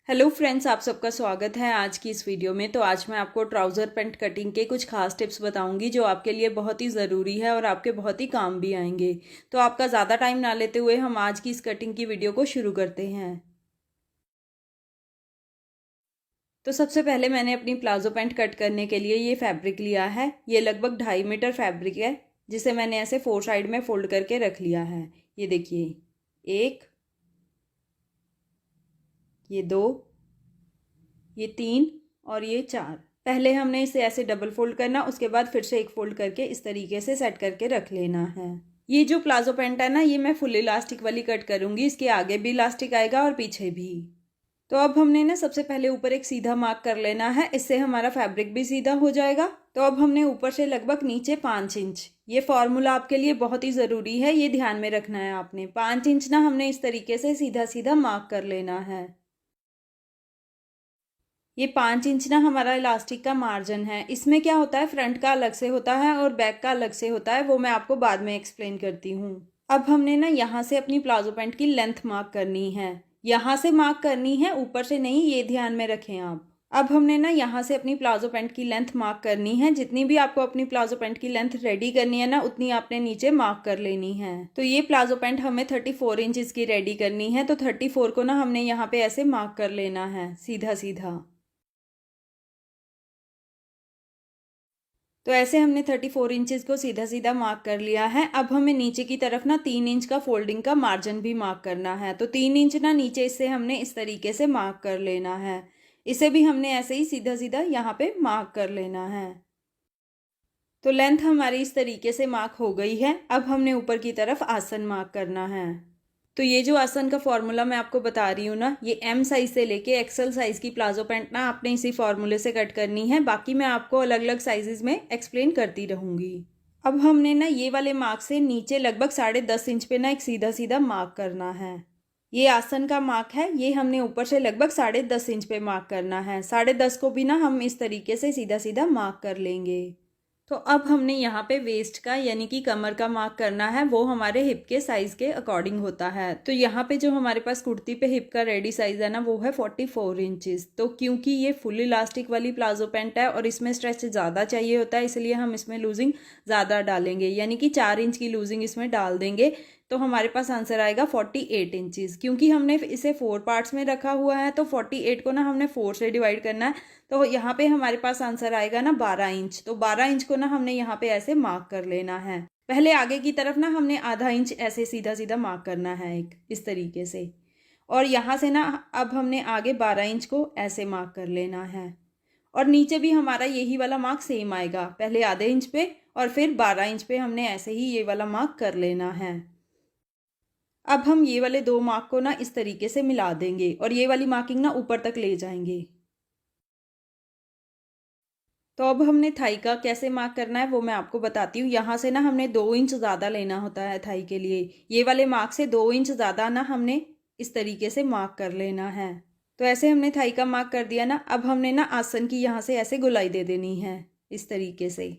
Hello friends, आप सबका स्वागत है आज की इस वीडियो में। तो आज मैं आपको ट्राउज़र पैंट कटिंग के कुछ खास टिप्स बताऊंगी जो आपके लिए बहुत ही ज़रूरी है और आपके बहुत ही काम भी आएंगे। तो आपका ज़्यादा टाइम ना लेते हुए हम आज की इस कटिंग की वीडियो को शुरू करते हैं। तो सबसे पहले मैंने अपनी प्लाजो पैंट कट करने के लिए ये फैब्रिक लिया है। ये लगभग 2.5 मीटर फैब्रिक है जिसे मैंने ऐसे 4 साइड में फोल्ड करके रख लिया है। ये देखिए, एक, ये दो, ये तीन और ये चार। पहले हमने इसे ऐसे डबल फोल्ड करना, उसके बाद फिर से एक फोल्ड करके इस तरीके से सेट करके रख लेना है। ये जो प्लाजो पैंट है ना, ये मैं फुल इलास्टिक वाली कट करूंगी। इसके आगे भी इलास्टिक आएगा और पीछे भी। तो अब हमने ना सबसे पहले ऊपर एक सीधा मार्क कर लेना है, इससे हमारा फैब्रिक भी सीधा हो जाएगा। तो अब हमने ऊपर से लगभग नीचे 5 इंच, ये फॉर्मूला आपके लिए बहुत ही ज़रूरी है, ये ध्यान में रखना है आपने। 5 इंच ना हमने इस तरीके से सीधा सीधा मार्क कर लेना है। ये 5 इंच ना हमारा इलास्टिक का मार्जिन है। इसमें क्या होता है, फ्रंट का अलग से होता है और बैक का अलग से होता है, वो मैं आपको बाद में एक्सप्लेन करती हूँ। अब हमने ना यहाँ से अपनी प्लाजो पैंट की लेंथ मार्क करनी है। यहाँ से मार्क करनी है, ऊपर से नहीं, ये ध्यान में रखें आप। अब हमने ना यहाँ से अपनी प्लाजो पैंट की लेंथ मार्क करनी है। जितनी भी आपको अपनी प्लाजो पैंट की लेंथ रेडी करनी है ना, उतनी आपने नीचे मार्क कर लेनी है। तो ये प्लाजो पैंट हमें 34 इंचज की रेडी करनी है। तो 34 को ना हमने यहाँ पे ऐसे मार्क कर लेना है, सीधा सीधा। तो ऐसे हमने 34 इंचज को सीधा सीधा मार्क कर लिया है। अब हमें नीचे की तरफ ना 3 इंच का फोल्डिंग का मार्जिन भी मार्क करना है। तो 3 इंच ना नीचे इससे हमने इस तरीके से मार्क कर लेना है। इसे भी हमने ऐसे ही सीधा सीधा यहाँ पे मार्क कर लेना है। तो लेंथ हमारी इस तरीके से मार्क हो गई है। अब हमने ऊपर की तरफ आसन मार्क करना है। तो ये जो आसन का फॉर्मूला मैं आपको बता रही हूँ ना, ये एम साइज से लेके एक्सेल साइज की प्लाजो पैंट ना आपने इसी फॉर्मूले से कट करनी है। बाकी मैं आपको अलग अलग साइजेस में एक्सप्लेन करती रहूंगी। अब हमने ना ये वाले मार्क से नीचे लगभग 10.5 इंच पे ना एक सीधा सीधा मार्क करना है। ये आसन का मार्क है, ये हमने ऊपर से लगभग 10.5 इंच पे मार्क करना है। 10.5 को भी ना हम इस तरीके से सीधा सीधा मार्क कर लेंगे। तो अब हमने यहाँ पे वेस्ट का यानी कि कमर का मार्क करना है। वो हमारे हिप के साइज के अकॉर्डिंग होता है। तो यहाँ पे जो हमारे पास कुर्ती पे हिप का रेडी साइज है ना, वो है 44 इंचज। तो क्योंकि ये फुल इलास्टिक वाली प्लाजो पैंट है और इसमें स्ट्रेच ज़्यादा चाहिए होता है, इसलिए हम इसमें लूजिंग ज़्यादा डालेंगे, यानी कि 4 इंच की लूजिंग इसमें डाल देंगे। तो हमारे पास आंसर आएगा 48 इंचज। क्योंकि हमने इसे 4 पार्ट्स में रखा हुआ है, तो 48 को ना हमने 4 से डिवाइड करना है। तो यहाँ पे हमारे पास आंसर आएगा ना 12 इंच। तो 12 इंच को ना हमने यहाँ पे ऐसे मार्क कर लेना है। पहले आगे की तरफ ना हमने आधा इंच ऐसे सीधा सीधा मार्क करना है, एक इस तरीके से। और यहाँ से ना अब हमने आगे 12 इंच को ऐसे मार्क कर लेना है। और नीचे भी हमारा यही वाला मार्क सेम आएगा, पहले आधे इंच पे और फिर 12 इंच पे हमने ऐसे ही ये वाला मार्क कर लेना है। अब हम ये वाले दो मार्क को ना इस तरीके से मिला देंगे और ये वाली मार्किंग ना ऊपर तक ले जाएंगे। तो अब हमने थाई का कैसे मार्क करना है वो मैं आपको बताती हूँ। यहाँ से ना हमने 2 इंच ज़्यादा लेना होता है थाई के लिए। ये वाले मार्क से 2 इंच ज़्यादा ना हमने इस तरीके से मार्क कर लेना है। तो ऐसे हमने थाई का मार्क कर दिया ना। अब हमने ना आसन की यहाँ से ऐसे गोलाई दे देनी है, इस तरीके से।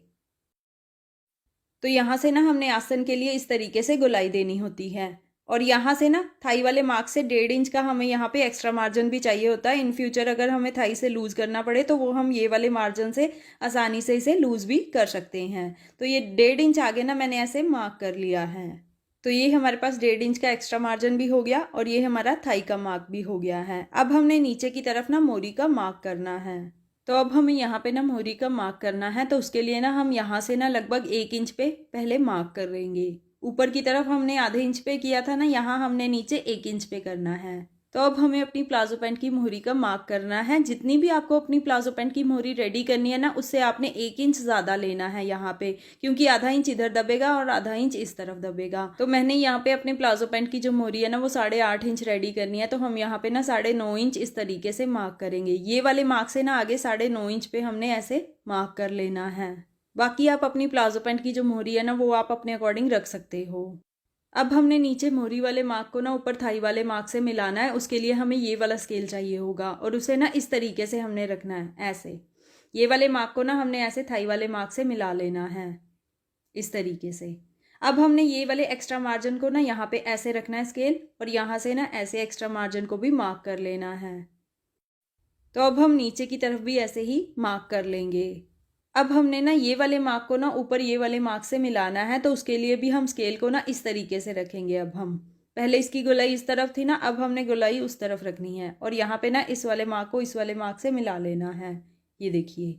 तो यहाँ से ना हमने आसन के लिए इस तरीके से गोलाई देनी होती है। और यहाँ से ना थाई वाले मार्क से 1.5 इंच का हमें यहाँ पे एक्स्ट्रा मार्जिन भी चाहिए होता है। इन फ्यूचर अगर हमें थाई से लूज करना पड़े तो वो हम ये वाले मार्जिन से आसानी से इसे लूज भी कर सकते हैं। तो ये 1.5 इंच आगे ना मैंने ऐसे मार्क कर लिया है। तो ये हमारे पास 1.5 इंच का एक्स्ट्रा मार्जिन भी हो गया और ये हमारा थाई का मार्क भी हो गया है। अब हमने नीचे की तरफ ना मोरी का मार्क करना है। तो अब हमें यहाँ पे ना मोहरी का मार्क करना है। तो उसके लिए ना हम यहाँ से ना लगभग 1 इंच पे पहले मार्क कर लेंगे। ऊपर की तरफ हमने आधे इंच पे किया था ना, यहाँ हमने नीचे 1 इंच पे करना है। तो अब हमें अपनी प्लाजो पैंट की मोहरी का मार्क करना है। जितनी भी आपको अपनी प्लाजो पैंट की मोहरी रेडी करनी है ना, उससे आपने 1 इंच ज़्यादा लेना है यहाँ पे, क्योंकि आधा इंच इधर दबेगा और आधा इंच इस तरफ दबेगा। तो मैंने यहाँ पे अपने प्लाजो पैंट की जो मोहरी है ना, वो 8.5 इंच रेडी करनी है। तो हम यहाँ पे ना 9.5 इंच इस तरीके से मार्क करेंगे। ये वाले मार्क से ना आगे 9.5 इंच पे हमने ऐसे मार्क कर लेना है। बाकी आप अपनी प्लाजो पैंट की जो मोहरी है ना, वो आप अपने अकॉर्डिंग रख सकते हो। अब हमने नीचे मोहरी वाले मार्क को ना ऊपर थाई वाले मार्क से मिलाना है। उसके लिए हमें ये वाला स्केल चाहिए होगा और उसे ना इस तरीके से हमने रखना है, ऐसे। ये वाले मार्क को ना हमने ऐसे थाई वाले मार्क से मिला लेना है, इस तरीके से। अब हमने ये वाले एक्स्ट्रा मार्जिन को ना यहाँ पे ऐसे रखना है स्केल, और यहाँ से ना ऐसे एक्स्ट्रा मार्जिन को भी मार्क कर लेना है। तो अब हम नीचे की तरफ भी ऐसे ही मार्क कर लेंगे। अब हमने ना ये वाले मार्क को ना ऊपर ये वाले मार्क से मिलाना है, तो उसके लिए भी हम स्केल को ना इस तरीके से रखेंगे। अब हम पहले इसकी गोलाई इस तरफ थी ना, अब हमने गोलाई उस तरफ रखनी है और यहाँ पे ना इस वाले मार्क को इस वाले मार्क से मिला लेना है। ये देखिए,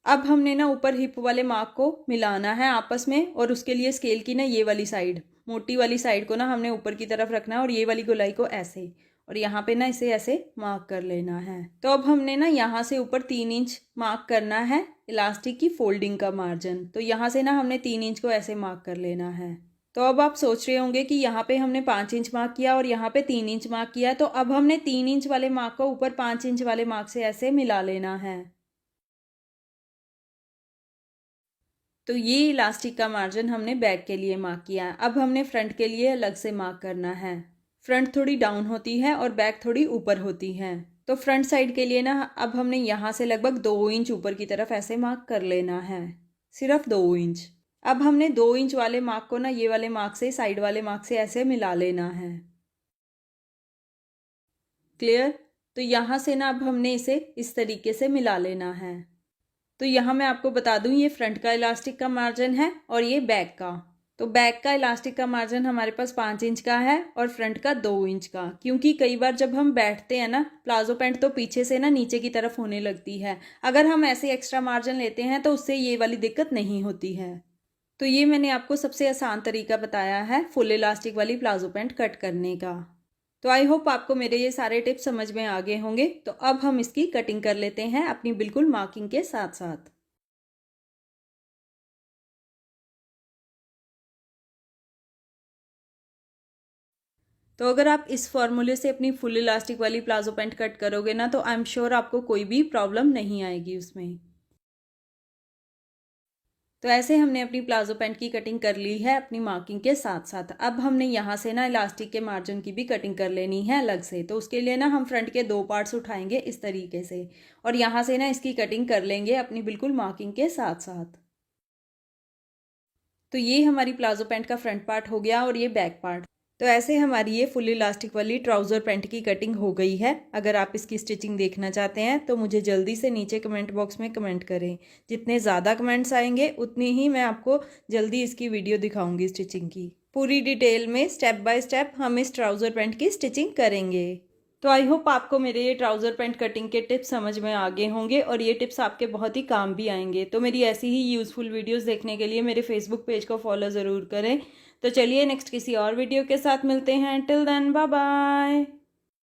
अब हमने ना ऊपर हिप वाले मार्क को मिलाना है आपस में, और उसके लिए स्केल की ना ये वाली साइड, मोटी वाली साइड को ना हमने ऊपर की तरफ रखना है और ये वाली गोलाई को ऐसे, और यहाँ पे ना इसे ऐसे मार्क कर लेना है। तो अब हमने ना यहाँ से ऊपर 3 इंच मार्क करना है इलास्टिक की फोल्डिंग का मार्जिन। तो यहाँ से ना हमने 3 इंच को ऐसे मार्क कर लेना है। तो अब आप सोच रहे होंगे कि यहाँ पे हमने 5 इंच मार्क किया और यहाँ पे 3 इंच मार्क किया, तो अब हमने 3 इंच वाले मार्क को ऊपर 5 इंच वाले मार्क से ऐसे मिला लेना है। तो ये इलास्टिक का मार्जिन हमने बैक के लिए मार्क किया है। अब हमने फ्रंट के लिए अलग से मार्क करना है। फ्रंट थोड़ी डाउन होती है और बैक थोड़ी ऊपर होती है। तो फ्रंट साइड के लिए ना अब हमने यहाँ से लगभग 2 इंच ऊपर की तरफ ऐसे मार्क कर लेना है, सिर्फ 2 इंच। अब हमने 2 इंच वाले मार्क को ना ये वाले मार्क से, साइड वाले मार्क से ऐसे मिला लेना है। क्लियर? तो यहाँ से ना अब हमने इसे इस तरीके से मिला लेना है। तो यहाँ मैं आपको बता दूँ, ये फ्रंट का इलास्टिक का मार्जिन है और ये बैक का। तो बैक का इलास्टिक का मार्जिन हमारे पास 5 इंच का है और फ्रंट का 2 इंच का, क्योंकि कई बार जब हम बैठते हैं ना प्लाजो पैंट, तो पीछे से ना नीचे की तरफ होने लगती है। अगर हम ऐसे एक्स्ट्रा मार्जिन लेते हैं तो उससे ये वाली दिक्कत नहीं होती है। तो ये मैंने आपको सबसे आसान तरीका बताया है फुल इलास्टिक वाली प्लाजो पैंट कट करने का। तो आई होप आपको मेरे ये सारे टिप्स समझ में आ गए होंगे। तो अब हम इसकी कटिंग कर लेते हैं अपनी बिल्कुल मार्किंग के साथ साथ। तो अगर आप इस फॉर्मूले से अपनी फुल इलास्टिक वाली प्लाजो पैंट कट करोगे ना, तो आई एम श्योर आपको कोई भी प्रॉब्लम नहीं आएगी उसमें। तो ऐसे हमने अपनी प्लाजो पैंट की कटिंग कर ली है अपनी मार्किंग के साथ साथ। अब हमने यहाँ से ना इलास्टिक के मार्जिन की भी कटिंग कर लेनी है अलग से। तो उसके लिए ना हम फ्रंट के 2 पार्ट्स उठाएंगे इस तरीके से, और यहाँ से ना इसकी कटिंग कर लेंगे अपनी बिल्कुल मार्किंग के साथ साथ। तो ये हमारी प्लाजो पैंट का फ्रंट पार्ट हो गया और ये बैक पार्ट। तो ऐसे हमारी ये फुल इलास्टिक वाली ट्राउज़र पैंट की कटिंग हो गई है। अगर आप इसकी स्टिचिंग देखना चाहते हैं तो मुझे जल्दी से नीचे कमेंट बॉक्स में कमेंट करें। जितने ज़्यादा कमेंट्स आएंगे उतनी ही मैं आपको जल्दी इसकी वीडियो दिखाऊंगी स्टिचिंग की। पूरी डिटेल में स्टेप बाय स्टेप हम इस ट्राउज़र पैंट की स्टिचिंग करेंगे। तो आई होप आपको मेरे ये ट्राउज़र पैंट कटिंग के टिप्स समझ में आ गए होंगे और ये टिप्स आपके बहुत ही काम भी आएंगे। तो मेरी ऐसी ही यूज़फुल वीडियोस देखने के लिए मेरे फेसबुक पेज को फॉलो ज़रूर करें। तो चलिए नेक्स्ट किसी और वीडियो के साथ मिलते हैं। Till then bye bye.